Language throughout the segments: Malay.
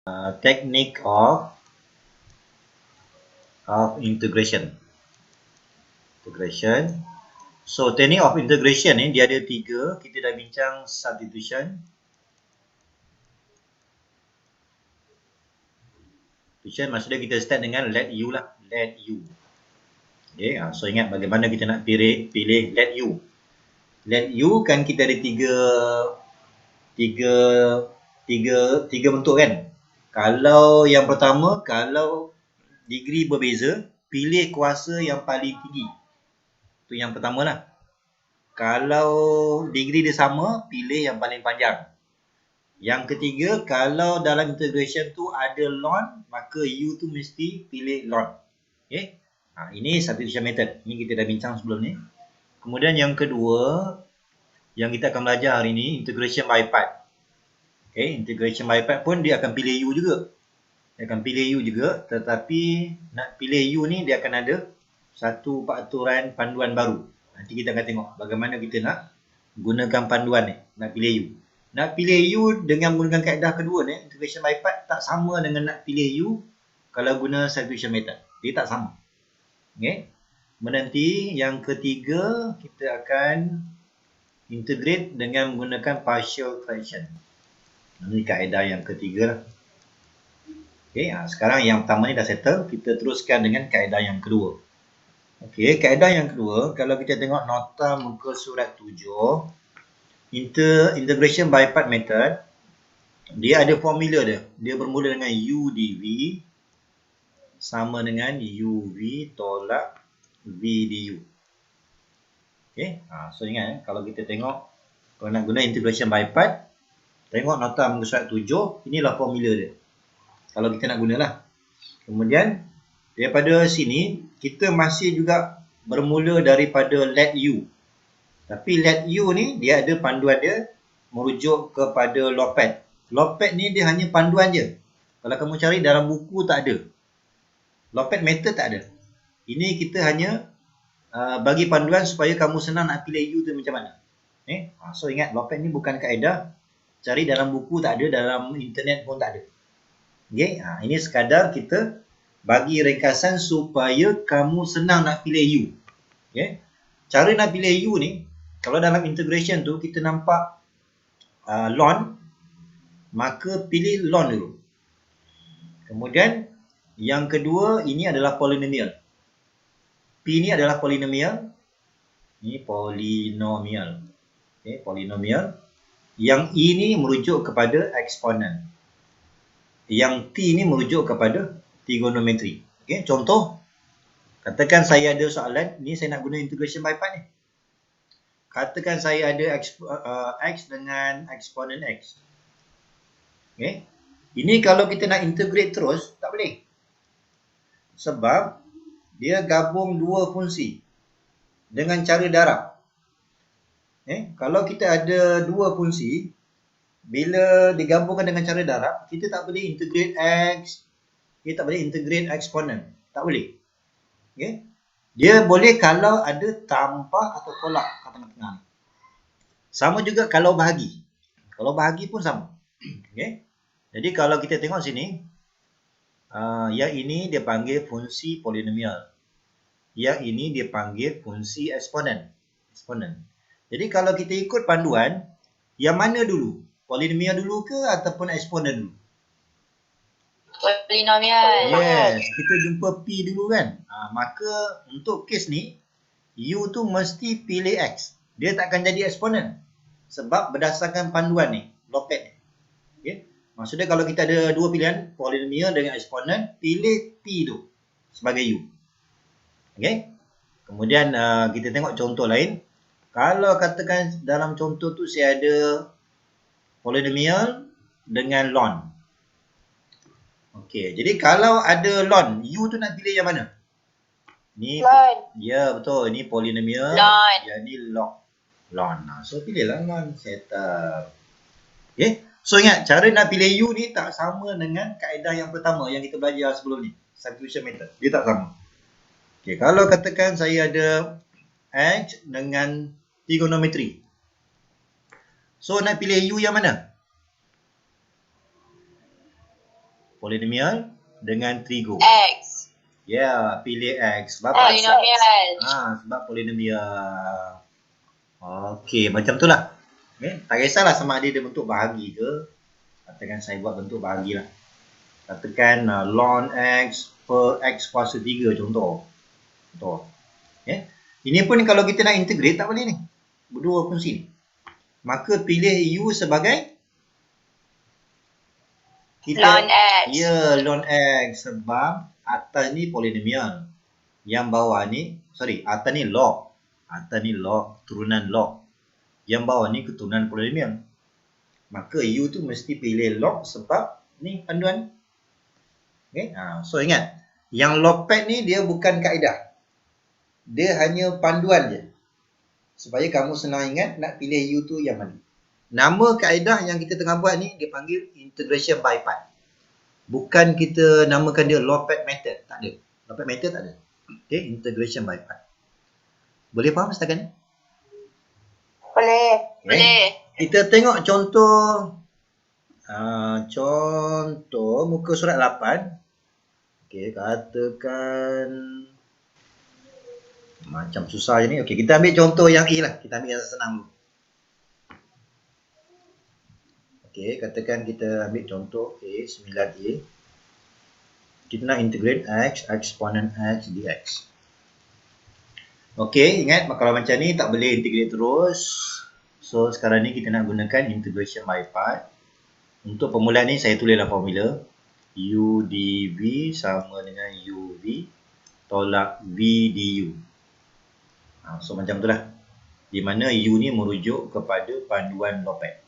Technique of integration. So technique of integration ni dia ada 3. Kita dah bincang substitution. Substitution maksudnya kita start dengan let u lah, let u. Okay, so ingat bagaimana kita nak pilih let u. Let u kan kita ada tiga bentuk kan. Kalau yang pertama, kalau degree berbeza, pilih kuasa yang paling tinggi. Itu yang pertama lah. Kalau degree dia sama, pilih yang paling panjang. Yang ketiga, kalau dalam integration tu ada ln, maka u tu mesti pilih ln. Okay? Ini substitution method. Ini kita dah bincang sebelum ni. Kemudian yang kedua, yang kita akan belajar hari ni, integration by part. Okay, integration by part pun dia akan pilih u juga. Dia akan pilih u juga, tetapi nak pilih u ni dia akan ada satu peraturan panduan baru. Nanti kita akan tengok bagaimana kita nak gunakan panduan ni, nak pilih u. Nak pilih u dengan menggunakan kaedah kedua ni, integration by part, tak sama dengan nak pilih u kalau guna substitution method. Dia tak sama. Okay. Nanti yang ketiga, kita akan integrate dengan menggunakan partial fraction. Ini kaedah yang ketiga lah. Okay, sekarang yang pertama ni dah settle. Kita teruskan dengan kaedah yang kedua. Okay, kaedah yang kedua, kalau kita tengok nota muka surat 7, integration by part method, dia ada formula dia. Dia bermula dengan u dv sama dengan uv tolak v du. Okay, so ingat kalau kita tengok, kalau nak guna integration by part, tengok nota muka surat 7, inilah formula dia. Kalau kita nak gunalah. Kemudian, daripada sini, kita masih juga bermula daripada let u. Tapi let u ni, dia ada panduan dia, merujuk kepada Lopet. Lopet ni dia hanya panduan je. Kalau kamu cari dalam buku, tak ada. Lopet method tak ada. Ini kita hanya bagi panduan supaya kamu senang nak pilih u tu macam mana. So ingat, Lopet ni bukan kaedah. Cari dalam buku tak ada, dalam internet pun tak ada. Okay? Ini sekadar kita bagi ringkasan supaya kamu senang nak pilih u. Okay? Cara nak pilih u ni, kalau dalam integration tu kita nampak ln, maka pilih ln dulu. Kemudian yang kedua, ini adalah polinomial. P ni adalah polinomial. Ini polinomial. Okay, polinomial. Yang E ni merujuk kepada eksponen. Yang T ni merujuk kepada trigonometri. Okay, contoh, katakan saya ada soalan, ni saya nak guna integration by part ni. Katakan saya ada x dengan eksponen x. Okay, ini kalau kita nak integrate terus, tak boleh. Sebab dia gabung dua fungsi dengan cara darab. Kalau kita ada dua fungsi, bila digabungkan dengan cara darab, kita tak boleh integrate x, kita tak boleh integrate eksponen. Tak boleh. Okay? Dia boleh kalau ada tambah atau tolak kat tengah-tengah. Sama juga kalau bahagi. Kalau bahagi pun sama. Okay? Jadi kalau kita tengok sini, yang ini dia panggil fungsi polinomial. Yang ini dia panggil fungsi eksponen. Jadi kalau kita ikut panduan, yang mana dulu? Polinomial dulu ke ataupun eksponen dulu? Polinomial. Yes, kita jumpa P dulu kan. Maka untuk kes ni, U tu mesti pilih X. Dia tak akan jadi eksponen. Sebab berdasarkan panduan ni, Lopet ni. Okay? Maksudnya kalau kita ada dua pilihan, polinomial dengan eksponen, pilih P tu sebagai U. Okay? Kemudian kita tengok contoh lain. Kalau katakan dalam contoh tu saya ada polinomial dengan ln. Okey, jadi kalau ada ln, u tu nak pilih yang mana? Ni ln. Ya, betul. Ini polinomial. Ln. Jadi log. Ln. So pilihlah ln. Settle. Okey. So ingat, cara nak pilih u ni tak sama dengan kaedah yang pertama yang kita belajar sebelum ni. Substitution method. Dia tak sama. Okey, kalau katakan saya ada x dengan trigonometri. So nak pilih u yang mana? Polinomial dengan trigo. X. Ya, pilih X. Sebab Polinomial. sebab polinomial. Okey, macam tu lah. Okay. Tak kisahlah sama ada dia bentuk bahagi ke. Katakan saya buat bentuk bahagi lah. Katakan ln X per X kuasa 3 contoh. Okay. Ini pun kalau kita nak integrate tak boleh ni. Berdua fungsi ni. Maka pilih U sebagai Ln X. Ya, ln X. Sebab atas ni polinomial. Yang bawah ni, atas ni log. Atas ni log, turunan log. Yang bawah ni keturunan polinomial. Maka U tu mesti pilih log sebab ni panduan. Okay? So ingat, yang logpad ni dia bukan kaedah. Dia hanya panduan je. Supaya kamu senang ingat nak pilih U tu yang mana. Nama kaedah yang kita tengah buat ni dia panggil integration by part. Bukan kita namakan dia logpad method. Tak ada. Logpad method tak ada. Okay, integration by part. Boleh faham setakat ni? Boleh. Okay. Boleh. Kita tengok contoh muka surat 8. Okey, katakan macam susah je ni. Okey, kita ambil contoh yang A lah. Kita ambil yang senang dulu. Okey, katakan kita ambil contoh A, 9A. Kita nak integrate X, eksponen X, dx. Okey, ingat kalau macam ni tak boleh integrate terus. So, sekarang ni kita nak gunakan integration by part. Untuk permulaan ni saya tulislah formula. U dv sama dengan UV tolak V du. So, macam tu lah. Di mana U ni merujuk kepada panduan logpad.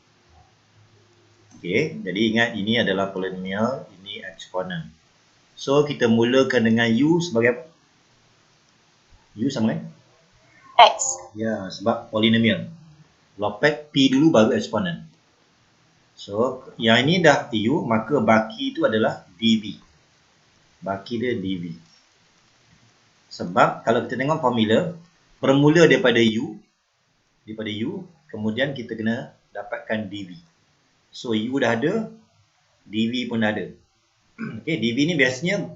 Okey, jadi ingat ini adalah polinomial, ini eksponen. So, kita mulakan dengan U sebagai apa? U sama dengan X. Ya, sebab polinomial. Logpad P dulu baru eksponen. So, yang ini dah U, maka baki itu adalah dV. Baki dia dV. Sebab kalau kita tengok formula, bermula daripada U, kemudian kita kena dapatkan dV. So, U dah ada, dV pun dah ada. Okay, dV ni biasanya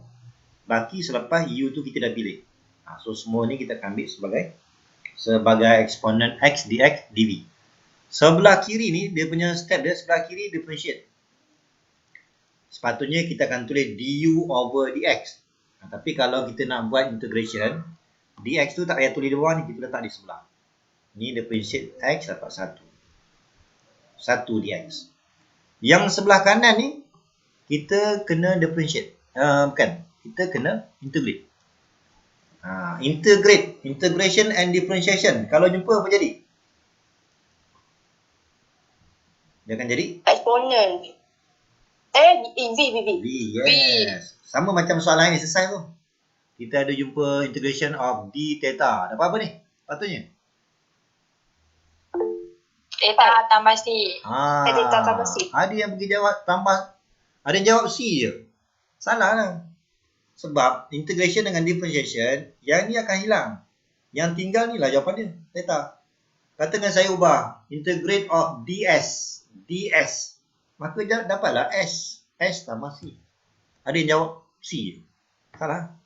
baki selepas U tu kita dah pilih. So, semua ni kita akan ambil sebagai eksponen X dx dV. Sebelah kiri ni, dia punya step dia, sebelah kiri differentiate. Sepatutnya kita akan tulis du over dx. Tapi kalau kita nak buat integration, dx tu tak payah tulis di bawah ni, kita letak di sebelah. Ni differentiate X dapat 1. 1 dx. Yang sebelah kanan ni, kita kena differentiate. Kita kena integrate. Integration and differentiation. Kalau jumpa apa jadi? Dia akan jadi? Eksponen. V, yes. Sama macam soalan ni, selesai tu. Kita ada jumpa integration of d theta. Dapat apa ni? Patutnya? Theta tambah C. Theta tambah C. Ada yang pergi jawab tambah. Ada yang jawab C je. Salah lah. Sebab integration dengan differentiation, yang ni akan hilang. Yang tinggal ni lah jawapan dia, theta. Katakan saya ubah integrate of ds. Maka dapatlah S tambah C. Ada yang jawab C je. Salah.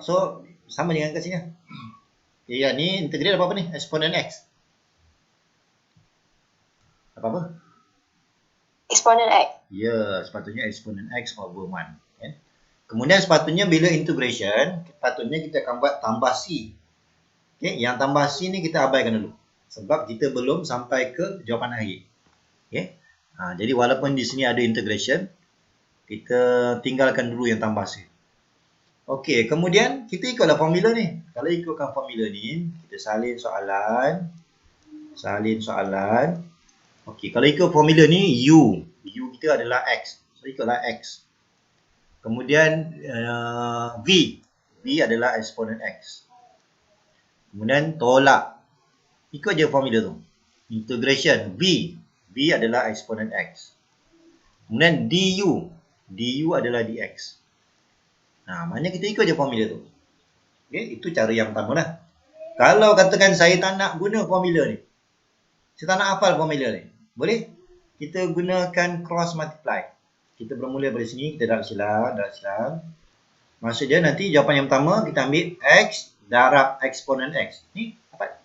So, sama dengan kat sini. Okay, yang ni integrate apa ni? Eksponen X. Apa? Eksponen X. Ya, sepatutnya eksponen X over 1. Kemudian sepatutnya bila integration, sepatutnya kita akan buat tambah C. Okay, yang tambah C ni kita abaikan dulu. Sebab kita belum sampai ke jawapan akhir. Okay. Jadi walaupun di sini ada integration, kita tinggalkan dulu yang tambah C. Okey, kemudian kita ikutlah formula ni. Kalau ikutkan formula ni, kita salin soalan. Okey, kalau ikut formula ni, U kita adalah X. So, ikutlah X. Kemudian V adalah eksponen X. Kemudian tolak. Ikut je formula tu. Integration V adalah eksponen X. Kemudian du adalah dx. Maknanya kita ikut je formula tu. Okay, itu cara yang pertama lah. Kalau katakan saya tak nak guna formula ni, saya tak nak hafal formula ni, boleh? Kita gunakan cross multiply. Kita bermula dari sini, kita darab silang. Maksud dia nanti jawapan yang pertama kita ambil X darab eksponen X. Ni dapat.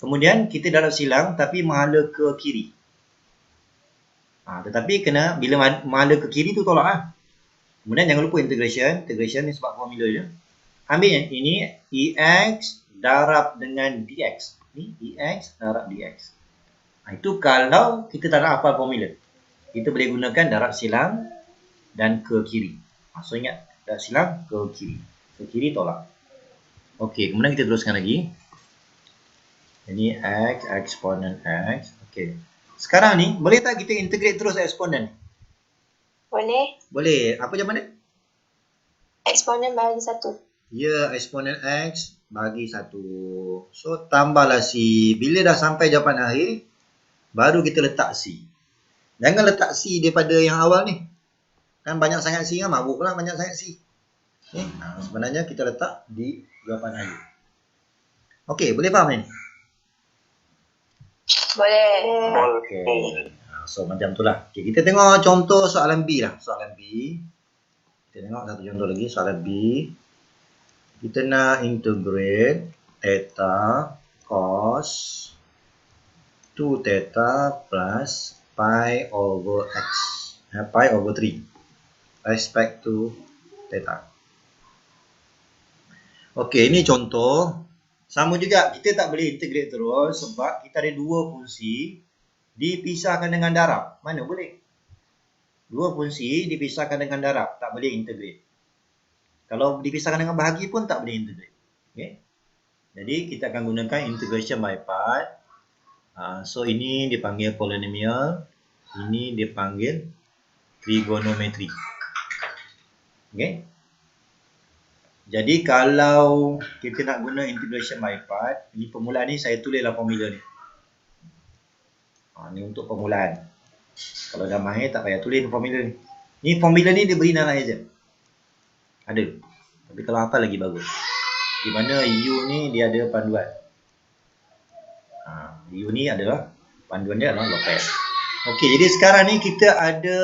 Kemudian kita darab silang tapi mahala ke kiri. Tetapi kena bila mahala ke kiri tu tolak . Kemudian jangan lupa integration. Integration ni sebab formula je. Ambil ini EX darab dengan DX. Ni EX darab DX. Itu kalau kita tak nak hafal formula. Kita boleh gunakan darab silang dan ke kiri. So ingat, darab silang ke kiri. Ke kiri tolak. Okey, kemudian kita teruskan lagi. Ini X, eksponen X. Okey. Sekarang ni, boleh tak kita integrate terus eksponen? Boleh. Boleh. Apa jawapan dia? Eksponen bagi 1. Ya, eksponen X bagi 1. So, tambahlah C. Bila dah sampai jawapan akhir, baru kita letak C. Jangan letak C daripada yang awal ni. Kan banyak sangat C kan, mabuk pula banyak sangat C. Okay. Sebenarnya kita letak di jawapan akhir. Okey, boleh faham ni? Boleh. Okey. So, macam tu lah. Okay, kita tengok contoh soalan B lah. Soalan B. Kita tengok satu contoh lagi. Soalan B. Kita nak integrate theta cos 2 theta plus pi over x. Pi over 3. Respect to theta. Okey, ini contoh. Sama juga, kita tak boleh integrate terus sebab kita ada dua fungsi dipisahkan dengan darab. Mana boleh? Dua fungsi dipisahkan dengan darab, tak boleh integrate. Kalau dipisahkan dengan bahagi pun tak boleh integrate. Okay? Jadi kita akan gunakan integration by part. So ini dipanggil polynomial, ini dipanggil trigonometry. Okay? Jadi kalau kita nak guna integration by part, ini permulaan ni saya tulislah formula ni. Ni untuk permulaan. Kalau dah mahir tak payah tulis formula ni. Ni formula ni dia beri dalam exam. Ada. Tapi kalau hafal lagi bagus. Di mana U ni dia ada panduan. U ni adalah panduan dia adalah Lopez. Okey, jadi sekarang ni kita ada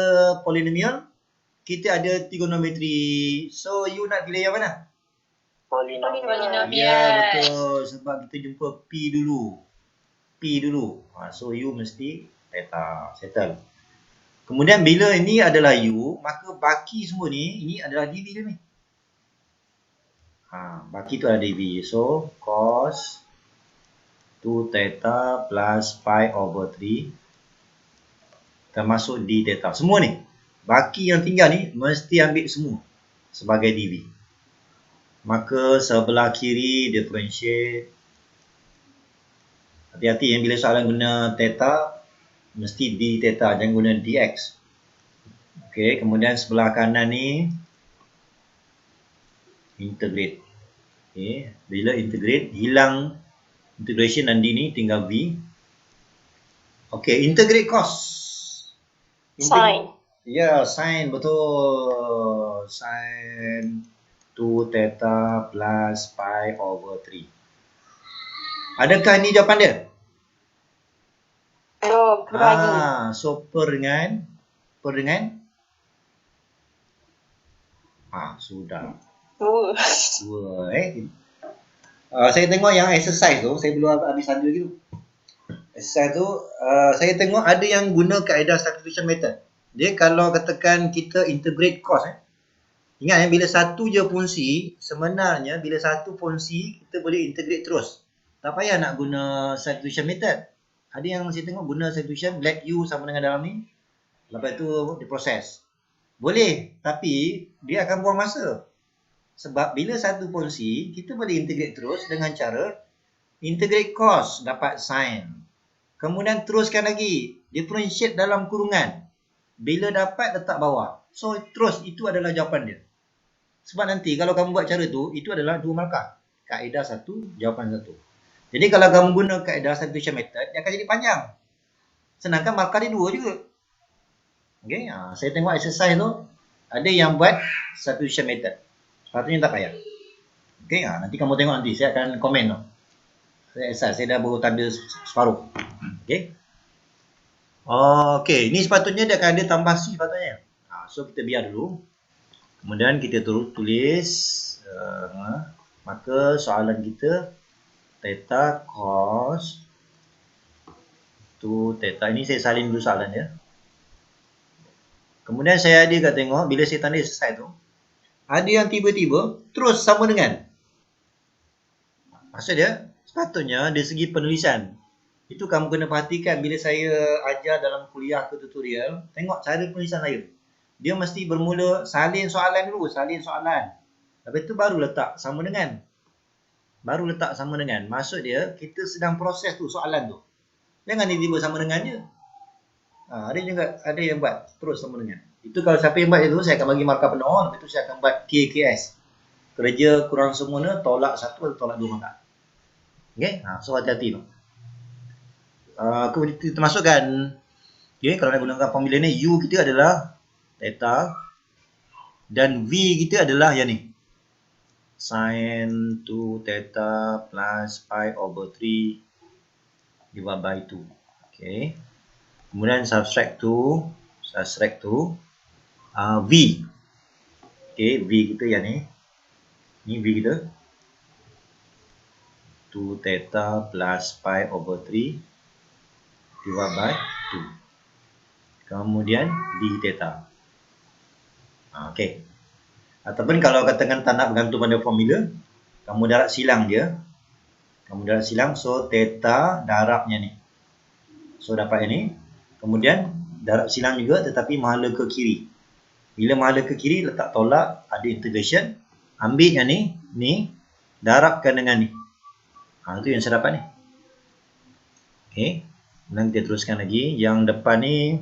polynomial, kita ada trigonometry. So you nak pilih yang mana? Polynomial. Ya, betul. Sebab kita jumpa P dulu. So U mesti theta. Settle. Kemudian bila ini adalah U, maka baki semua ni, ini adalah dV dia ni. Baki tu adalah dV. So cos 2 theta plus pi over 3 termasuk d theta. Semua ni. Baki yang tinggal ni mesti ambil semua sebagai dV. Maka sebelah kiri differentiate. Hati-hati yang bila soalan guna theta, mesti d theta, jangan guna dx. Okey, kemudian sebelah kanan ni integrate. Okey, bila integrate hilang integration dan d ni tinggal v. Okey, integrate cos. Sin. Ya, sin betul. Sin 2 theta plus pi over 3. Adakah ini jawapan dia? Belum. Berbagi. So per dengan sudah. Dua. Saya tengok yang exercise tu, saya belum habis ada lagi tu. Exercise tu, saya tengok ada yang guna kaedah substitution method. Dia kalau katakan kita integrate cos, ingat bila satu je fungsi, sebenarnya bila satu fungsi kita boleh integrate terus. Tak payah nak guna substitution method. Ada yang saya tengok guna substitution, let U sama dengan dalam ni. Lepas tu diproses. Boleh, tapi dia akan buang masa. Sebab bila satu fungsi, kita boleh integrate terus dengan cara integrate cos dapat sin. Kemudian teruskan lagi, differentiate dalam kurungan. Bila dapat letak bawah. So terus itu adalah jawapan dia. Sebab nanti kalau kamu buat cara tu, itu adalah dua markah. Kaedah satu, jawapan satu. Jadi kalau kamu guna kaedah substitution method, dia akan jadi panjang. Sedangkan markah dia dua juga. Okay, saya tengok exercise tu, ada yang buat substitution method. Sepatutnya tak payah. Okay, nanti kamu tengok nanti, saya akan komen tu. Saya dah baru tanda separuh. Okay. Okay, ni sepatutnya dia akan ada tambah C sepatutnya. So kita biar dulu. Kemudian kita tulis maka soalan kita theta cos to theta. Ini saya salin dulu soalan ya. Kemudian saya ada tengok bila saya tanda selesai tu, ada yang tiba-tiba terus sama dengan. Maksud dia, sepatutnya dari segi penulisan, itu kamu kena perhatikan bila saya ajar dalam kuliah ke tutorial, tengok cara penulisan saya. Dia mesti bermula salin soalan dulu, salin soalan. Lepas tu baru letak sama dengan. Baru letak sama dengan. Maksud dia, kita sedang proses tu soalan tu. Jangan tiba-tiba sama dengan je. Ada juga ada yang buat terus sama dengan. Itu kalau siapa yang buat itu, saya akan bagi markah penuh. Lepas tu saya akan buat KKS. Kerja kurang sempurna, tolak 1 atau tolak 2 markah. Okay? So hati-hati tu. Kita masukkan. Okay, kalau nak gunakan formula ni, U kita adalah theta. Dan V kita adalah yang ni. Sin 2 theta plus pi over 3 divided by 2. Okay. Kemudian subtract to V. Okay, V kita yang ni. Ni V kita. 2 theta plus pi over 3 divided by 2. Kemudian D theta. Okay. Ataupun kalau katakan tak nak bergantung pada formula, kamu darab silang dia. Kamu darab silang, so theta darabnya ni. So dapat yang ni. Kemudian darab silang juga tetapi mahala ke kiri. Bila mahala ke kiri, letak tolak, ada integration. Ambil yang ni, darabkan dengan ni. Itu yang saya dapat ni. Okay. Kemudian kita teruskan lagi. Yang depan ni,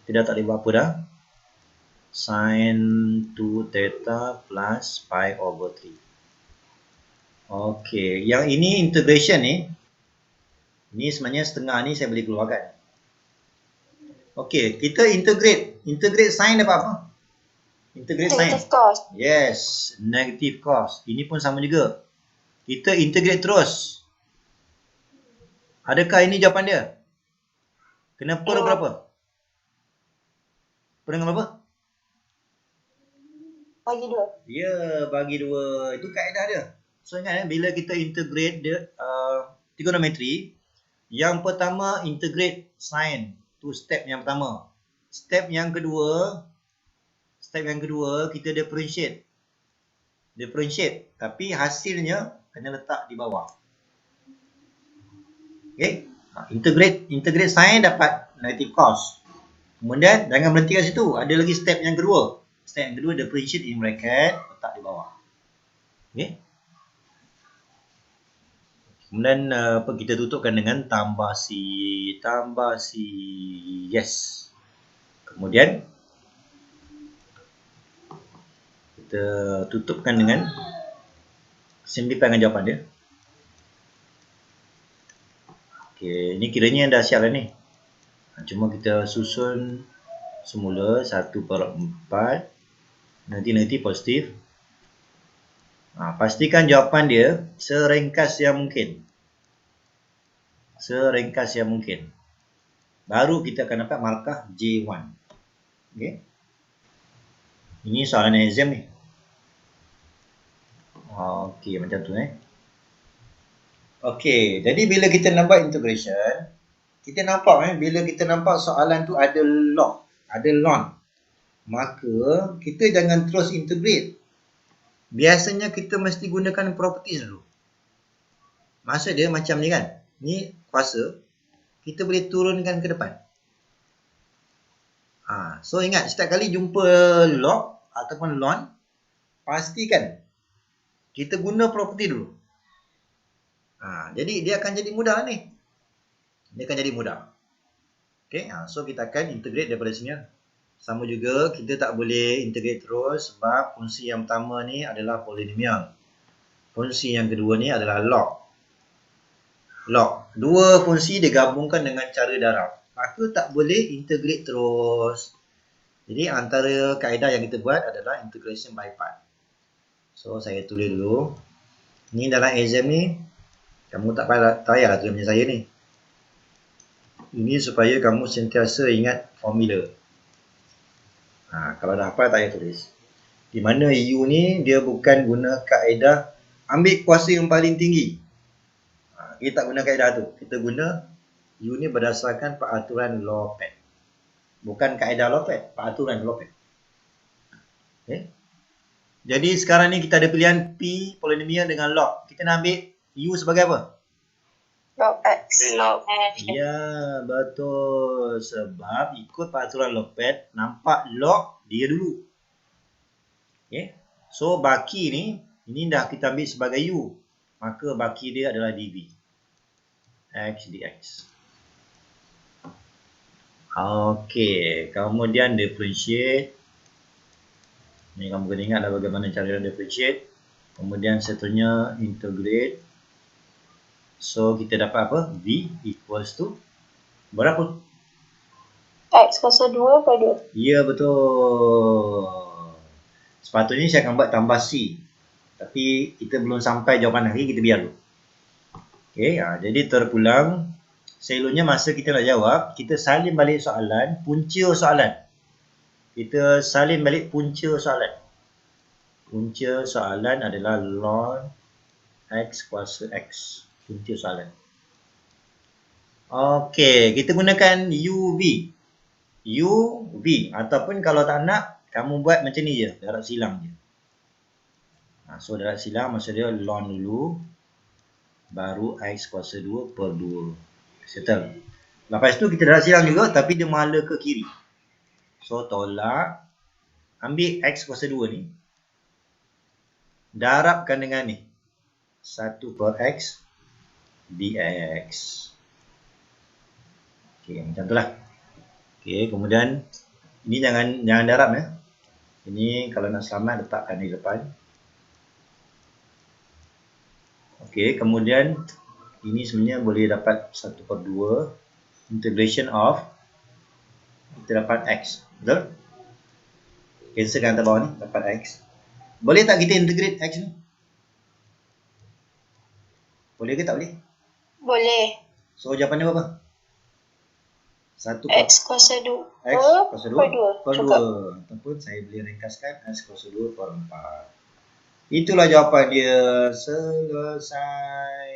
kita dah tak boleh buat apa dah. Sin 2 theta plus pi over 3. Okay. Yang ini integration ni. Ini sebenarnya setengah ni saya boleh keluarkan. Okay, kita integrate. Integrate sin dapat apa? Integrate sin. Negative cos. Yes, negative cos. Ini pun sama juga. Kita integrate terus. Adakah ini jawapan dia? Kena per berapa? Per dengan berapa? Bagi 2. Ya, bagi 2. Itu kaedah dia. So ingat bila kita integrate dia trigonometry, yang pertama integrate sin. Tu step yang pertama. Step yang kedua kita differentiate. Tapi hasilnya kena letak di bawah. Okay? Integrate sin dapat negative cos. Kemudian jangan berhenti kat situ. Ada lagi step yang kedua. Step yang kedua differentiate in bracket, letak di bawah. Okay? Kemudian kita tutupkan dengan tambah C. Yes. Kemudian kita tutupkan dengan simplify dengan jawapan dia. Okey, ni kiranya dah siap dah ni. Cuma kita susun semula 1/4. Nanti positif. Pastikan jawapan dia seringkas yang mungkin. Baru kita akan dapat markah J1. Okay. Ini soalan exam ni. Okey, macam tu Okey, jadi bila kita nampak integration, kita nampak bila kita nampak soalan tu ada log, ada ln, maka kita jangan terus integrate. Biasanya kita mesti gunakan properties dulu. Maksud dia macam ni kan. Ni kuasa. Kita boleh turunkan ke depan. So ingat, setiap kali jumpa log ataupun ln, pastikan kita guna property dulu. Jadi dia akan jadi mudah ni. Okay, so kita akan integrate daripada sini. Sama juga kita tak boleh integrate terus sebab fungsi yang pertama ni adalah polinomial. Fungsi yang kedua ni adalah log. Dua fungsi digabungkan dengan cara darab. Maka tak boleh integrate terus. Jadi antara kaedah yang kita buat adalah integration by part. So saya tulis dulu. Ni dalam exam ni kamu tak payah tulis macam saya ni. Ini supaya kamu sentiasa ingat formula. Kalau dah hafal tak payah tulis. Di mana U ni dia bukan guna kaedah ambil kuasa yang paling tinggi. Kita tak guna kaedah tu. Kita guna U ni berdasarkan peraturan Lopez. Bukan kaedah Lopez, peraturan Lopez. Okay. Jadi sekarang ni kita ada pilihan P polinomial dengan log. Kita nak ambil U sebagai apa? Log X. Log. Ya, betul. Sebab ikut peraturan Lopez, nampak log dia dulu. Okay. So, baki ni, ini dah kita ambil sebagai U. Maka baki dia adalah dV. X dx. Okey, kemudian differentiate. Ni kamu kena ingatlah bagaimana cara differentiate. Kemudian seterusnya integrate. So, kita dapat apa? V equals to berapa? X kuasa 2 per 2. Ya, betul. Sepatutnya saya akan buat tambah C. Tapi kita belum sampai jawapan akhir, kita biar dulu. Okey, jadi terpulang. Selalunya masa kita nak jawab, kita salin balik soalan, punca soalan. Kita salin balik punca soalan. Punca soalan adalah ln X kuasa X. Punca soalan. Okey, kita gunakan UV. UV. Ataupun kalau tak nak, kamu buat macam ni je. Darab silang je. So, darab silang maksud dia ln dulu. Baru X kuasa 2 per 2. Settle. Lepas tu kita darab silang juga, tapi dia mala ke kiri. So, tolak. Ambil X kuasa 2 ni. Darabkan dengan ni. 1 per X dx. Okey, macam tu lah. Okey, kemudian ini jangan darab ya. Ini kalau nak selamat letakkan di depan. Okey, kemudian ini sebenarnya boleh dapat 1 per 2 integration of, kita dapat X. Betul? Cancelkan atas bawah ni, dapat X. Boleh tak kita integrate X ni? Boleh ke tak boleh? Boleh. So, jawapannya berapa? 1 per X kuasa 2 X kuasa 2 per 2. Ataupun saya boleh ringkaskan X kuasa 2 per 4. Itulah jawapan dia. Selesai.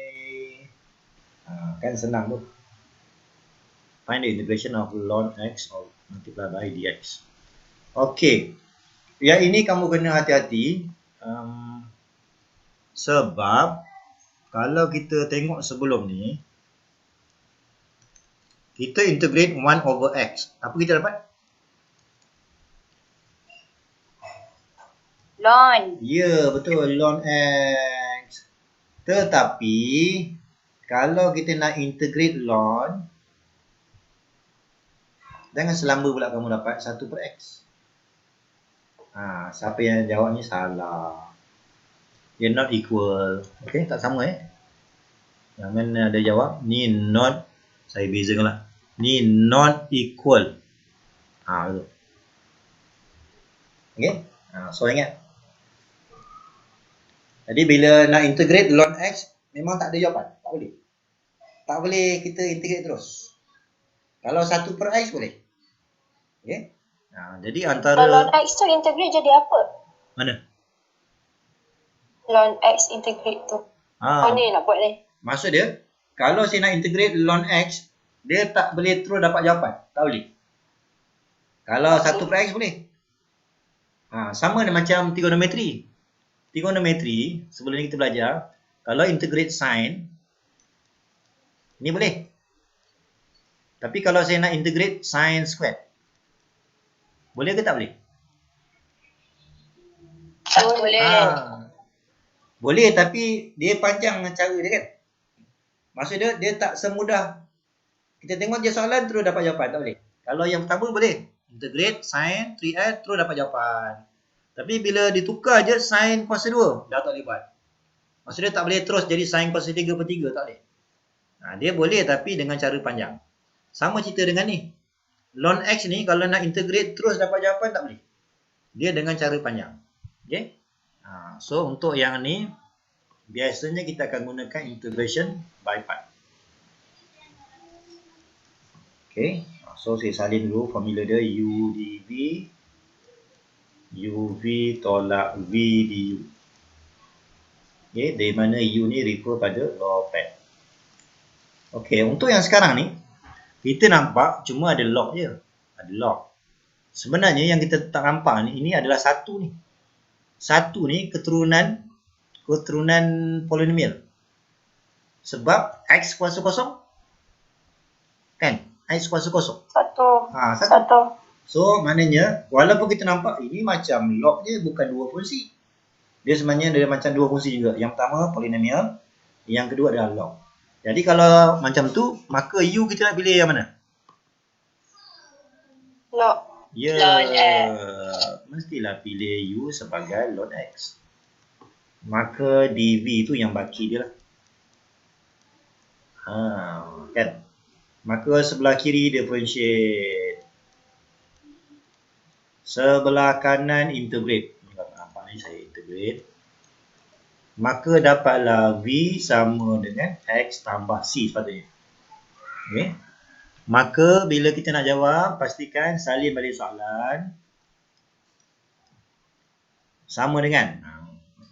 Kan senang tu. Find the integration of ln X or multiply by dx. Okey. Yang ini kamu kena hati-hati. Sebab kalau kita tengok sebelum ni, kita integrate 1 over X. Apa kita dapat? Ln. Ya, betul. Ln X. Tetapi, kalau kita nak integrate ln, jangan selamba pula kamu dapat 1 per X. Siapa yang jawab ni salah. Dia not equal. Okay, tak sama Jangan ada jawab. Ni not, saya bezakan lah. Ni not equal. Betul. Okay, so ingat. Jadi bila nak integrate ln X, memang tak ada jawapan. Tak boleh. Tak boleh kita integrate terus. Kalau 1 per X boleh. Okay. Jadi antara... Ln X tu integrate jadi apa? Mana? Ln X integrate tu. Mana nak buat ni? Maksud dia, kalau saya nak integrate ln X, dia tak boleh terus dapat jawapan. Tak boleh. Kalau 1 per X boleh. Sama macam trigonometri. Trigonometri, sebelum ni kita belajar, kalau integrate sin, ni boleh. Tapi kalau saya nak integrate sin squared, boleh ke tak boleh? Boleh. Boleh, tapi dia panjang cara dia kan. Maksud dia tak semudah kita tengok je soalan terus dapat jawapan, tak boleh. Kalau yang pertama boleh. Integrate sin 3x terus dapat jawapan. Tapi bila ditukar je sin kuasa 2, dah tak boleh buat. Maksud dia tak boleh terus jadi sin kuasa 3 per 3, tak boleh. Dia boleh tapi dengan cara panjang. Sama cerita dengan ni. Ln X ni kalau nak integrate terus dapat jawapan, tak boleh. Dia dengan cara panjang. Okay. So untuk yang ni, biasanya kita akan gunakan integration by part. Okay. So saya salin dulu formula dia U dV UV tolak V du. Okay, dari mana U ni refer pada law of pad. Okay, untuk yang sekarang ni, kita nampak cuma ada log je. Ada log. Sebenarnya yang kita tak nampak ni, ini adalah satu ni. Satu ni keturunan polinomial. Sebab X kuasa kosong. Kan? X kuasa kosong. Satu. So, maknanya, walaupun kita nampak ini macam log je, bukan dua fungsi. Dia sebenarnya ada macam dua fungsi juga. Yang pertama, polinomial. Yang kedua adalah log. Jadi, kalau macam tu, maka U kita nak pilih yang mana? Log. Ya, mestilah pilih U sebagai log X. Maka dV tu yang baki dia lah. Kan? Maka sebelah kiri differentiate. Sebelah kanan integrate. Nampak ni saya integrate. Maka dapatlah V sama dengan X tambah C sepatutnya. Okay. Maka bila kita nak jawab, pastikan salin balik soalan. Sama dengan.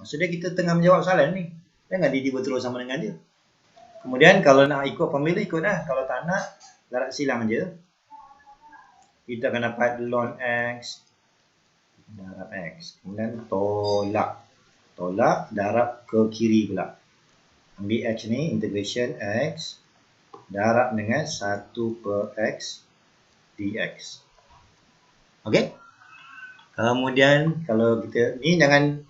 Maksudnya kita tengah menjawab soalan ni. Jangan tiba-tiba terus sama dengan dia. Kemudian kalau nak ikut formula, ikut dah. Kalau tak nak, darab silang je. Kita akan dapat ln X darab X. Kemudian tolak. Tolak darab ke kiri pula. Ambil X ni, integration X. Darab dengan 1 per X dx. Okey. Kemudian kalau kita ni jangan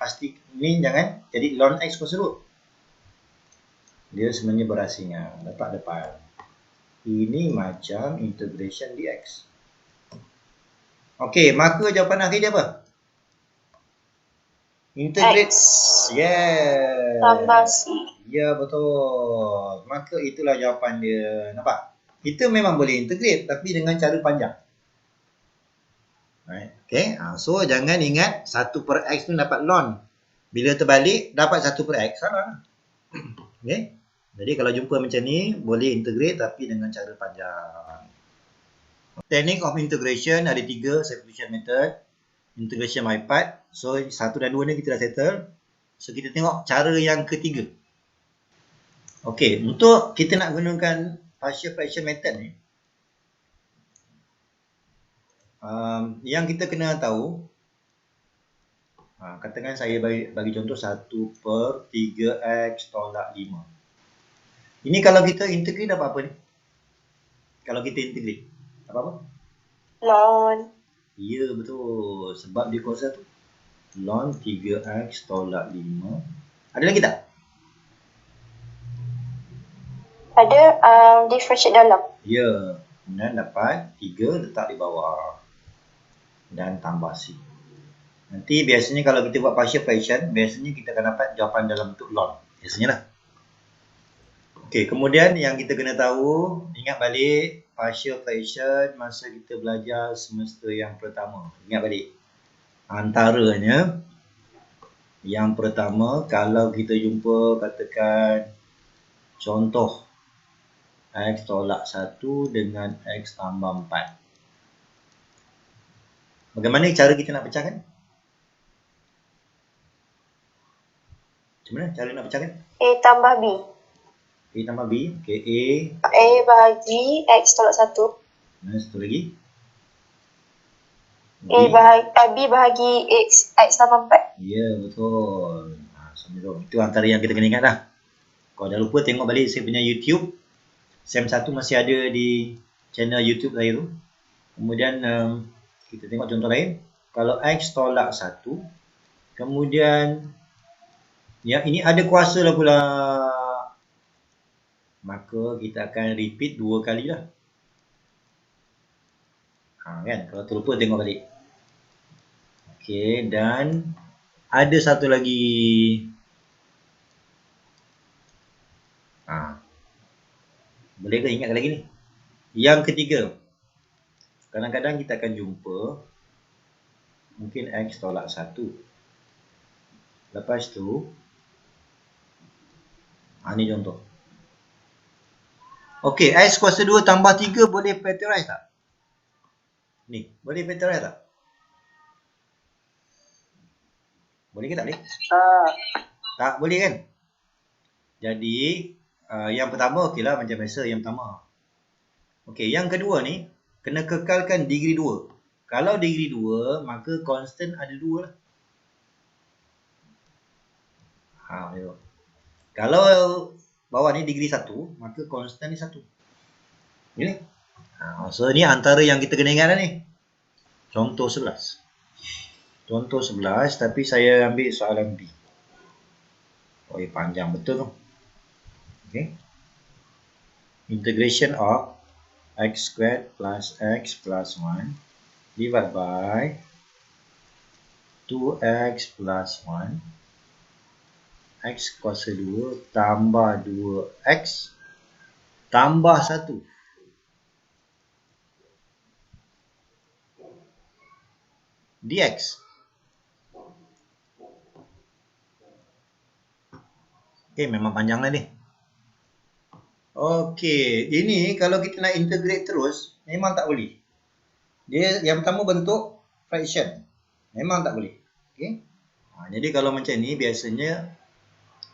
jadi ln X kuasa 2. Dia sebenarnya berasingan dapat depan. Ini macam integration dx. Okey, maka jawapan akhir dia apa? Integrate. Yeah. Tambah C. Ya, betul. Maka itulah jawapan dia. Nampak? Kita memang boleh integrate tapi dengan cara panjang. Right. Okay. So, jangan ingat 1 per X tu dapat ln. Bila terbalik, dapat 1 per X. Salah. Okay. Jadi, kalau jumpa macam ni, boleh integrate tapi dengan cara panjang. Technique of integration ada 3 substitution method. Integration by part. So, 1 dan 2 ni kita dah settle. So, kita tengok cara yang ketiga. Okey, untuk kita nak gunakan partial fraction method ni, yang kita kena tahu, katakan saya bagi contoh 1 per 3x tolak 5. Ini kalau kita integrate dapat apa ni? Kalau kita integrate, dapat apa? Ln. Ya, betul. Sebab dia kuasa tu. Ln 3x tolak 5. Ada lagi tak? Ada differentiate dalam. Ya. Kemudian dapat 3 letak di bawah. Dan tambah C. Nanti biasanya kalau kita buat partial fraction, biasanya kita akan dapat jawapan dalam bentuk ln. Biasanya lah. Okey, kemudian yang kita kena tahu, ingat balik partial fraction masa kita belajar semester yang pertama. Ingat balik. Antaranya, yang pertama, kalau kita jumpa katakan contoh X tolak 1 dengan X tambah 4. Bagaimana cara kita nak pecahkan? Macam mana cara nak pecahkan? A tambah B. A tambah B. Okay, A bahagi X tolak 1. Satu lagi. B bahagi X tambah 4. Ya, betul. Itu antara yang kita kena ingat dah. Kalau dah lupa, tengok balik saya punya YouTube. Sem 1 masih ada di channel YouTube saya tu. Kemudian kita tengok contoh lain. Kalau X tolak 1, kemudian yang ini ada kuasa lah pula. Maka kita akan repeat 2 kali lah. Kan? Kalau terlupa tengok balik. Okey, dan ada satu lagi. Boleh ke ingatkan lagi ni? Yang ketiga. Kadang-kadang kita akan jumpa mungkin X tolak 1. Lepas tu ni contoh. Okey, X kuasa 2 tambah 3 boleh factorize tak? Ni, boleh factorize tak? Boleh ke tak boleh? Ah, Tak boleh kan? Jadi, yang pertama okeylah macam biasa yang pertama. Okey, yang kedua ni kena kekalkan degree 2. Kalau degree 2, maka constant ada 2 lah. Tengok. Kalau bawah ni degree 1, maka constant ni 1. Ini. So ni antara yang kita kena ingat ni. Contoh 11. Contoh 11 tapi saya ambil soalan B. Panjang betul tu. Okay. Integration of x squared plus x plus 1 divided by 2x plus 1 x kuasa 2 tambah 2x tambah 1. dx. Okay, memang panjang lah ni. Okay, ini kalau kita nak integrate terus, memang tak boleh. Dia yang pertama bentuk fraction. Memang tak boleh. Okay. Jadi kalau macam ni, biasanya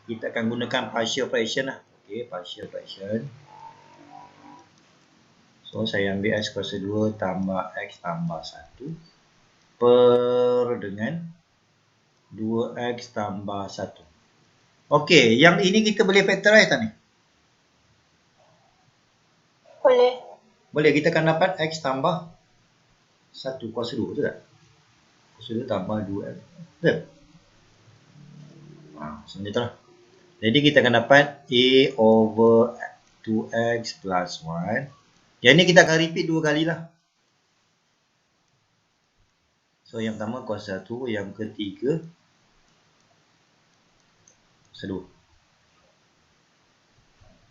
kita akan gunakan partial fraction lah. Okay, partial fraction. So, saya ambil x kuasa 2 tambah x tambah 1 per dengan 2x tambah 1. Okey, yang ini kita boleh factorize tak ni? boleh. Boleh, kita akan dapat x tambah 1 kuasa 2, betul tak? Kuasa 2 tambah 2x. Betul? Macam tu lah. Jadi kita akan dapat a over 2x plus 1. Yang ni kita akan repeat 2 kali lah. So yang pertama kuasa 1, yang ketiga kuasa 2.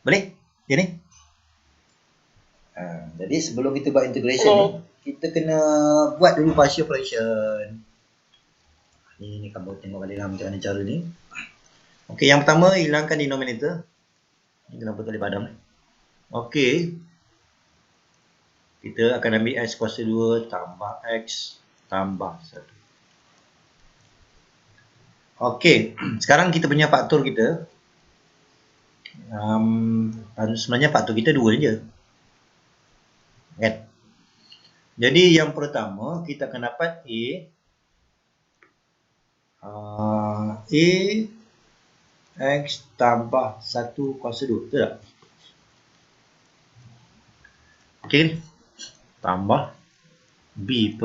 Boleh? Okay ni? Jadi sebelum kita buat integration ni, kita kena buat dulu partial fraction. Ni kamu tengok balik lah macam mana cara ni. Okey, yang pertama hilangkan denominator. Ni kenapa tak boleh padam ni? Okey. Kita akan ambil x kuasa 2 tambah x tambah 1. Okey, sekarang kita punya faktor kita. Sebenarnya faktor kita 2 je. Kan? Jadi yang pertama kita akan dapat x tambah 1 kuasa 2. Betul tak? Okey. Tambah b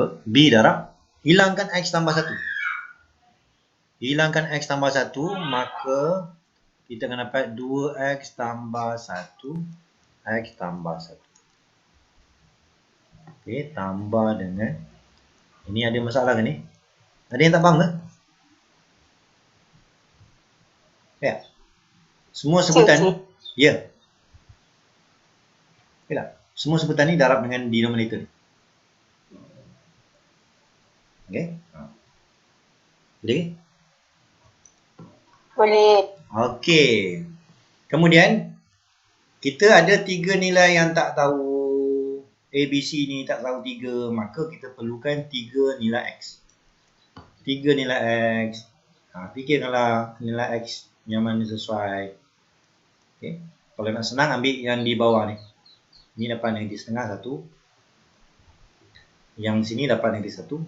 darab. Hilangkan x tambah 1. Hilangkan x tambah 1, maka kita akan dapat 2x tambah 1 x tambah 1. Okey, tambah dengan ini ada masalah ke ni? Ada yang tak faham ke? Ya. Semua sebutan ya. Okay tak? Semua sebutan ni darab dengan denominator. Okey? Boleh? Boleh. Okey. Kemudian kita ada 3 nilai yang tak tahu. A, B, C ni tak tahu 3, maka kita perlukan 3 nilai X. 3 nilai X. Fikirkanlah nilai X yang mana sesuai. Okay. Kalau nak senang, ambil yang di bawah ni. Ni dapat negatif setengah 1. Yang sini dapat negatif 1.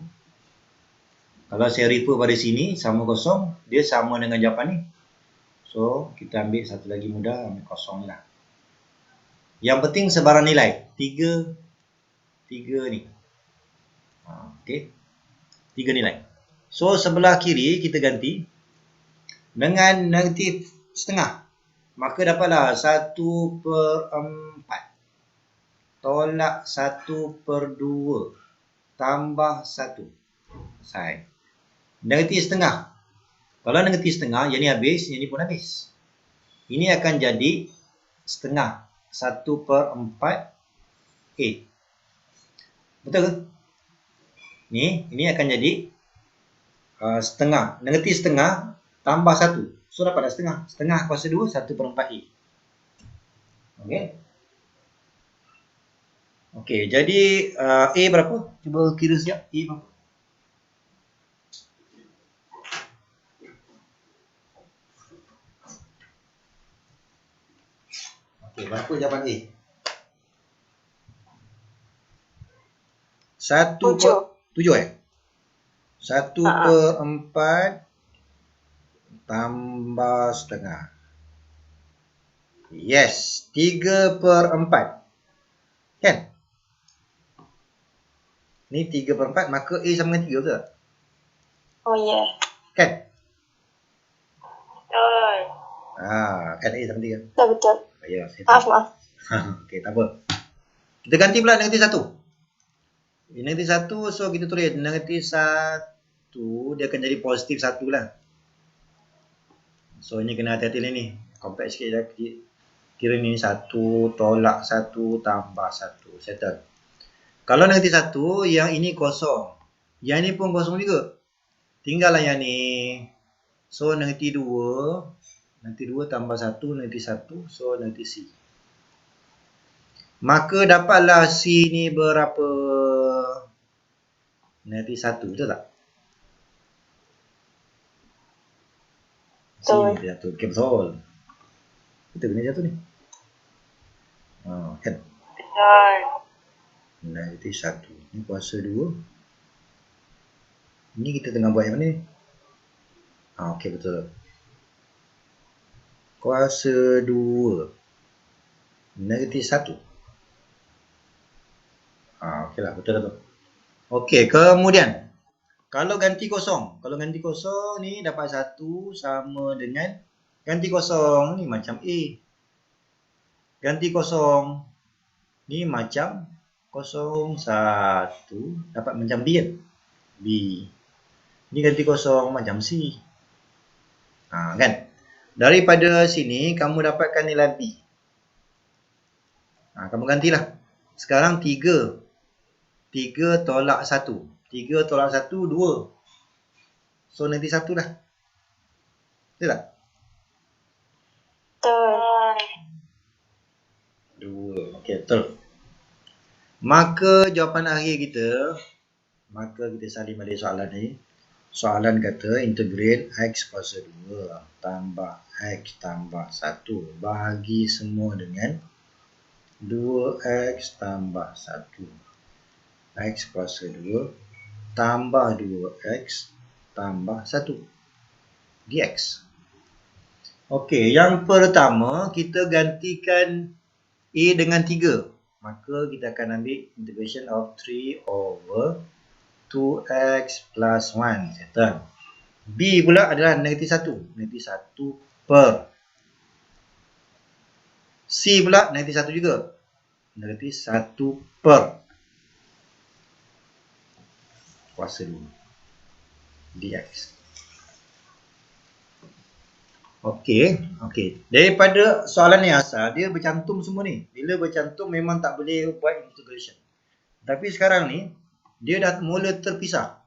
Kalau saya refer pada sini, sama kosong, dia sama dengan jawapan ni. So, kita ambil satu lagi mudah, ambil kosong lah. Yang penting sebarang nilai. 3 ni. Okey. 3 nilai. So, sebelah kiri kita ganti dengan negatif setengah. Maka dapatlah 1/4 tolak 1/2 tambah 1. Selesai. Negatif setengah. Kalau negatif setengah, yang ni habis, yang ni pun habis. Ini akan jadi setengah. 1/4 A. Betul ke? Ini akan jadi setengah. Negatif setengah tambah 1. So dapat dah setengah. Setengah kuasa 2, 1/4 A. Okey. Okey, jadi A berapa? Cuba kira siap. A berapa? Okey, berapa jawapan A? 1/7 1/4 tambah setengah. Yes, 3/4. Kan? Ni 3/4, maka A sama dengan 3, betul tak? Oh, ya. Kan? Betul. Kan A sama 3. Betul. Ya, saya Maaf, tahu. maaf. Okey, tak apa. Kita ganti pula negatif 1. Negatif 1, so kita tulis negatif 1, dia akan jadi positif 1 lah. So, ini kena hati-hati ni. Kompleks sikit dah. Kira ni 1 tolak 1 tambah 1. Settle. Kalau negatif 1, yang ini kosong. Yang ini pun kosong juga. Tinggallah yang ni. So, negatif 2. Negatif 2 tambah 1, negatif 1. So, negatif C. Maka dapatlah C ni berapa? Negatif 1. Betul tak? C Betul. jatuh. Okay, betul. Kita kena jatuh ni. Kan? Betul. Negatif 1. Ni kuasa 2. Ni kita tengah buat yang mana ni? Okey, betul. Kuasa 2. Negatif 1. Okey lah, betul tu. Okey, kemudian. Kalau ganti kosong. Kalau ganti kosong ni dapat 1 sama dengan ganti kosong ni macam A. Ganti kosong ni macam 0, 1. Dapat macam B kan? B. Ni ganti kosong macam C. Kan? Daripada sini kamu dapatkan nilai B. Kamu gantilah. Sekarang 3. 3 tolak 1. 3 tolak 1, 2. So, nanti 1 dah. Betul tak? Betul. 2. Okey, betul. Maka jawapan akhir kita, maka kita salin balik soalan ni. Soalan kata integrate X kuasa 2 tambah X tambah 1 bahagi semua dengan 2X tambah 1. X kuasa 2 tambah 2X tambah 1 dx. Okey, yang pertama kita gantikan A dengan 3. Maka kita akan ambil integration of 3 over 2x plus 1. Settle. B pula adalah negatif 1. Negatif 1 per. C pula negatif 1 juga. Negatif 1 per. Kuasa 2. dx. Okey. Daripada soalan yang asal, dia bercantum semua ni. Bila bercantum memang tak boleh buat integration. Tapi sekarang ni, dia dah mula terpisah.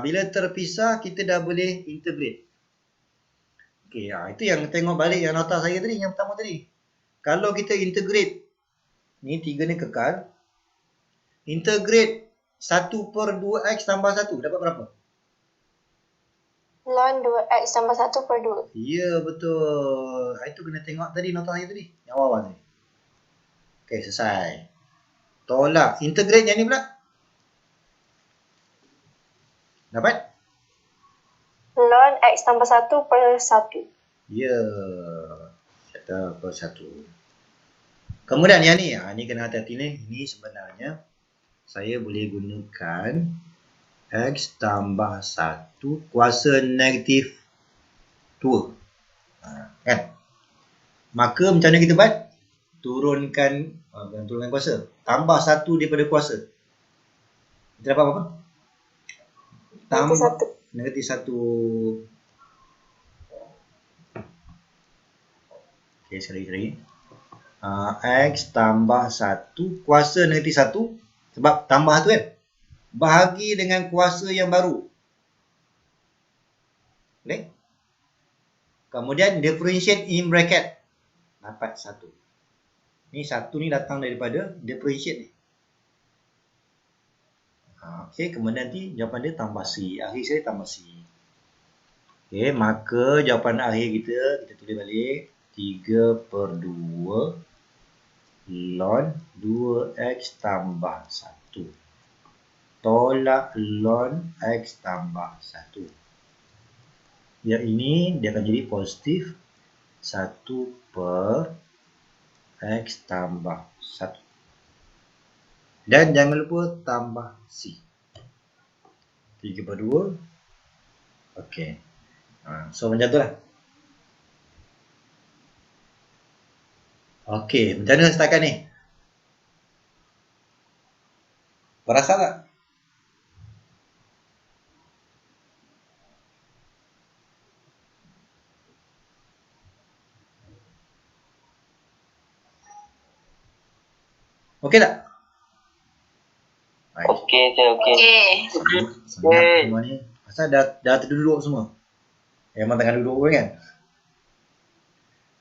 Bila terpisah, kita dah boleh integrate. Okey, itu yang tengok balik yang nota saya tadi, yang pertama tadi. Kalau kita integrate, ni 3 ni kekal. Integrate 1 per 2x tambah 1, dapat berapa? Ln 2x tambah 1 per 2. Ya, betul. Itu kena tengok tadi nota saya tadi, yang awal tadi. Okey, selesai. Tolak. Integrate yang ni pula. Dapat? Ln x tambah 1 per 1. Ya. Kata per 1. Kemudian yang ni. Ni kena hati-hati ni. Ini sebenarnya saya boleh gunakan X tambah 1 kuasa negatif 2. Kan? Maka macam mana kita buat? Turunkan kuasa. Tambah 1 daripada kuasa. Kita dapat apa? Tambah negatif 1. Okey, sekali lagi. X tambah 1 kuasa negatif 1. Sebab tambah 1 kan? Bahagi dengan kuasa yang baru. Boleh? Kemudian differentiate in bracket. Dapat 1. Ni 1 ni datang daripada differentiate ni. Okey, kemudian nanti jawapan dia tambah C. Akhir saya tambah C. Okey, maka jawapan akhir kita tulis balik. 3/2 ln 2x tambah 1 tolak ln x tambah 1. Yang ini dia akan jadi positif 1/x tambah 1. Dan jangan lupa tambah C. 3/2. Okey. So macam tu lah. Okey, macam mana setakat ni? Berasa tak? Okey tak? Baik. Okey je, okey. Okey. Senyap semua ni. Pasal dah terduduk semua. Memang tengah duduk pun kan?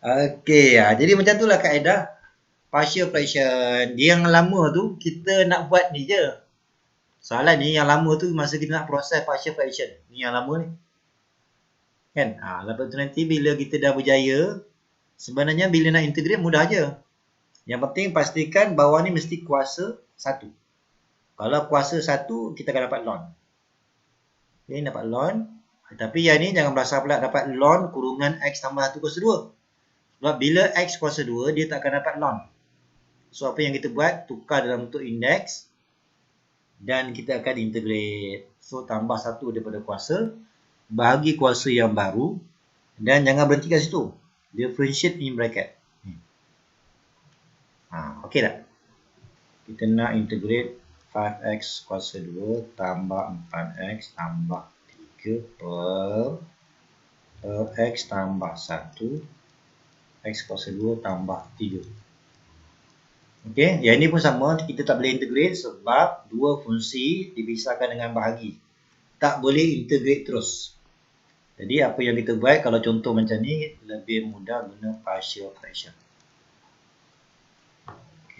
Okey, jadi macam tu lah kaedah partial fraction. Yang lama tu kita nak buat ni je. Soalan ni yang lama tu masa kita nak proses partial fraction. Ni yang lama ni. Kan? Lepas tu nanti bila kita dah berjaya, sebenarnya bila nak integrate mudah je. Yang penting pastikan bawah ni mesti kuasa 1. Kalau kuasa 1, kita akan dapat ln. Okay, dapat ln. Tapi yang ni jangan berasa pula dapat ln kurungan x tambah 1 kuasa 2. Sebab bila x kuasa 2, dia tak akan dapat ln. So, apa yang kita buat? Tukar dalam bentuk indeks. Dan kita akan integrate. So, tambah 1 daripada kuasa. Bahagi kuasa yang baru. Dan jangan berhenti kat situ. Differentiate in bracket. Okey tak? Kita nak integrate 5x kuasa 2 tambah 4x tambah 3 per x tambah 1 x kuasa 2 tambah 3. Okey, yang ini pun sama. Kita tak boleh integrate sebab dua fungsi dipisahkan dengan bahagi. Tak boleh integrate terus. Jadi apa yang kita buat kalau contoh macam ni lebih mudah guna partial fraction.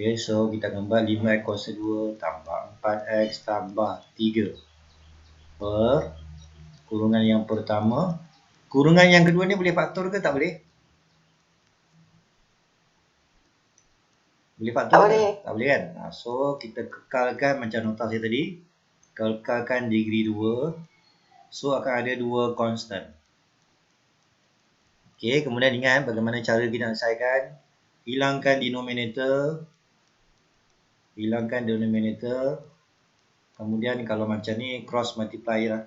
Okay, so kita akan buat 5x kuasa 2 tambah 4x tambah 3 per kurungan yang pertama. Kurungan yang kedua ni boleh faktor ke tak boleh? Boleh faktor? Tak boleh. Tak boleh kan? So kita kekalkan macam notasi tadi. Kekalkan degree 2. So akan ada dua constant. Okay, kemudian ingat bagaimana cara kita nak selesaikan. Hilangkan denominator. Hilangkan denominator. Kemudian kalau macam ni cross multiply lah.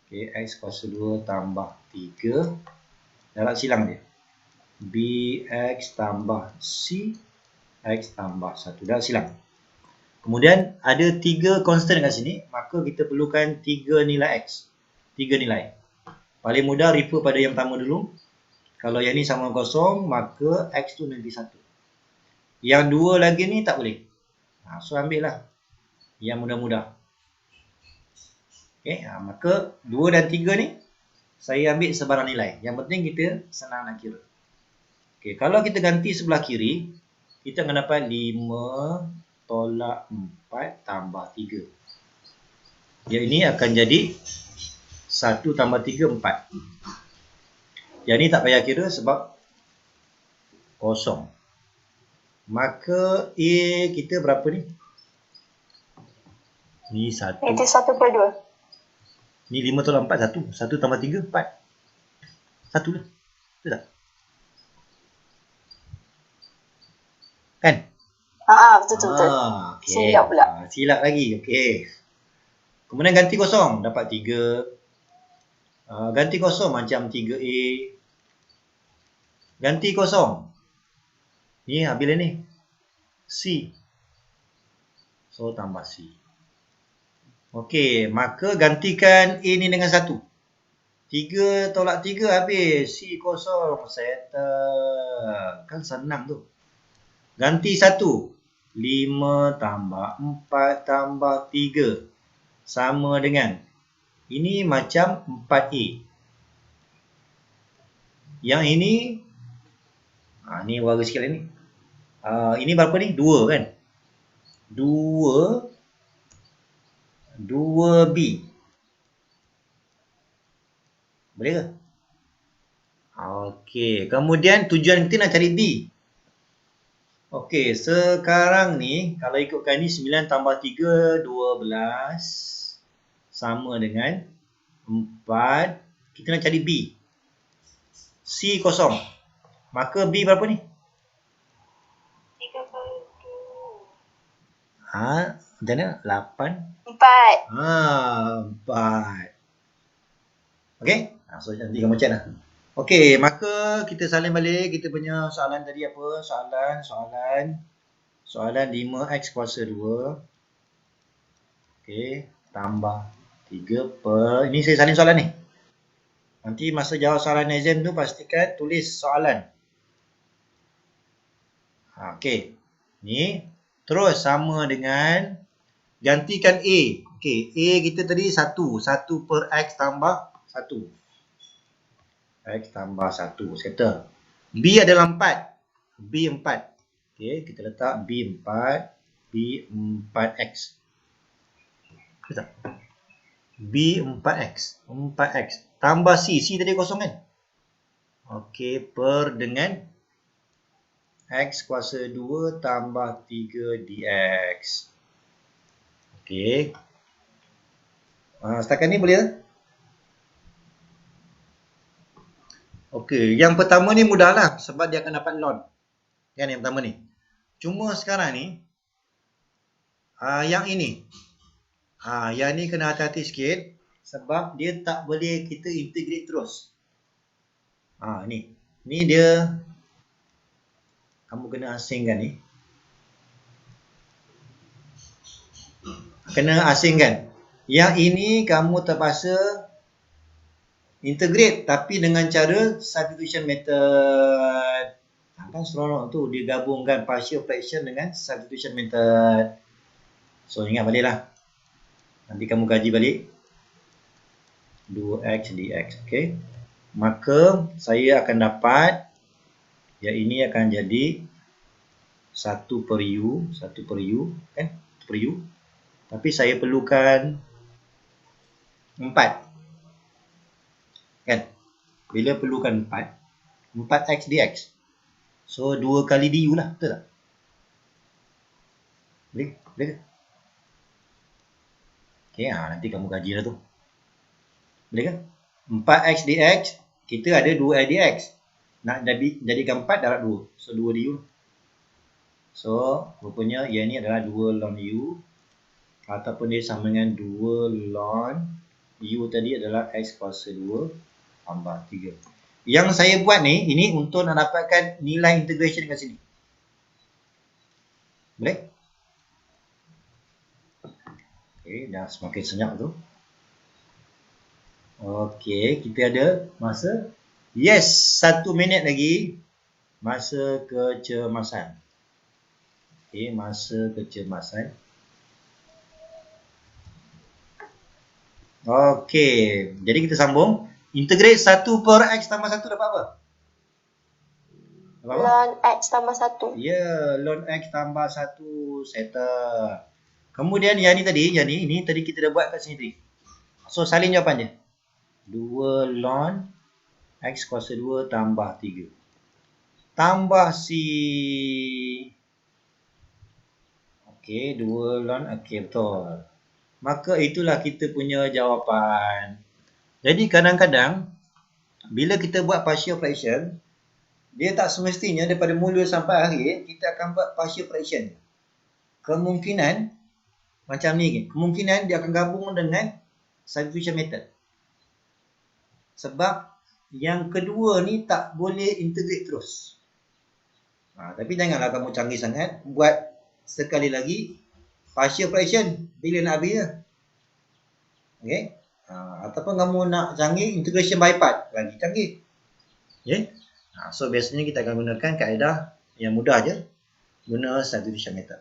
Okay, x kuasa 2 tambah 3. Darat silang dia. Bx tambah c. X tambah 1. Darat silang. Kemudian ada 3 constant kat sini. Maka kita perlukan 3 nilai x. 3 nilai. Paling mudah refer pada yang pertama dulu. Kalau yang ni sama kosong, maka x tu nanti 1. Yang dua lagi ni tak boleh. So ambil lah yang mudah-mudah. Okay, maka 2 dan 3 ni saya ambil sebarang nilai. Yang penting kita senang nak kira. Okay, kalau kita ganti sebelah kiri, kita akan dapat 5 tolak 4 tambah 3. Yang ini akan jadi 1 tambah 3, 4. Yang ni tak payah kira sebab kosong. Maka A kita berapa ni? Ni 1. Itu 1/2. Ni 5 tolak 4, 1. 1 tambah 3, 4. 1 lah. Betul tak? Kan? Betul. Okay. Silap pula. Silap lagi. Okey. Kemudian ganti kosong. Dapat 3. Ganti kosong macam 3A. Ganti kosong. Ni bila ni? C. So tambah C. Okey, maka gantikan A ni dengan 1. 3 tolak 3 habis. C kosong. Settle. Kan senang tu. Ganti 1. 5 tambah 4 tambah 3. Sama dengan. Ini macam 4A. Yang ini. Ni warga sikit ni. Ini berapa ni? 2 kan? 2B. Boleh ke? Okey, kemudian tujuan kita nak cari B. Okey, sekarang ni kalau ikutkan ni 9 tambah 3, 12 sama dengan 4. Kita nak cari B. C kosong. Maka B berapa ni? 3 kali 2. Ha, macam mana? 8. 4. Ha, 4. Okey? So nanti kamu cek lah. Okey, maka kita salin balik kita punya soalan tadi apa? Soalan 5x kuasa 2. Okey, tambah 3 per, ini saya salin soalan ni. Nanti masa jawab soalan exam tu pastikan tulis soalan. Okey. Ni terus sama dengan gantikan A. Okey, A kita tadi 1. 1 per X tambah 1. X tambah 1. Settle. B adalah 4. B 4. Okey, kita letak B 4. B 4X. Betul tak? B 4X. 4X. Tambah C. C tadi kosong kan? Okey, per dengan X kuasa 2 tambah 3 dx. Okey. Setakat ni boleh tak? Okey, yang pertama ni mudahlah sebab dia akan dapat ln. Kan yang pertama ni. Cuma sekarang ni yang ini. Yang ni kena hati-hati sikit sebab dia tak boleh kita integrate terus. Ni. Ni dia kamu kena asingkan ni. Kena asingkan. Yang ini kamu terpaksa integrate tapi dengan cara substitution method. Kan seronok tu dia gabungkan partial fraction dengan substitution method. So ingat baliklah. Nanti kamu kaji balik. 2x dx. Okey. Maka saya akan dapat yang ini akan jadi 1 per u, 1 per u kan? 1 per u. Tapi saya perlukan 4. Kan? Bila perlukan 4, 4x dx. So 2 kali du lah, betul tak? Boleh? Boleh ke? Okey, nanti kamu kaji lah tu. Boleh kan? 4x dx, kita ada 2x dx. Nak jadikan 4 darat 2. So 2 du. So rupanya yang ni adalah 2 ln u. Ataupun dia sama dengan 2 ln u tadi adalah x kuasa 2 tambah 3. Yang saya buat ni, ini untuk nak dapatkan nilai integration kat sini. Boleh? Okey, dah semakin senyap tu. Okey, kita ada masa. Yes, 1 minit lagi. Masa kecemasan. Okey, masa kecemasan. Okey, jadi kita sambung. Integrate 1 per x tambah 1 dapat apa? Dapat apa? Ln x tambah 1. Ya, ln x tambah 1. Settle. Kemudian yang ni tadi, ini tadi kita dah buat kat sini tadi. So salin jawapan dia. 2 ln x kuasa 2 tambah 3. Tambah C. Okey, 2 ln. Okey, betul. Maka itulah kita punya jawapan. Jadi kadang-kadang bila kita buat partial fraction, dia tak semestinya daripada mula sampai akhir kita akan buat partial fraction. Kemungkinan macam ni, kemungkinan dia akan gabung dengan substitution method. Sebab yang kedua ni tak boleh integrate terus. Tapi janganlah kamu canggih sangat, buat sekali lagi partial fraction bila nak habis je. Okey? Ataupun kamu nak canggih integration by part, lagi canggih. Okey? So biasanya kita akan gunakan kaedah yang mudah je, guna substitution method.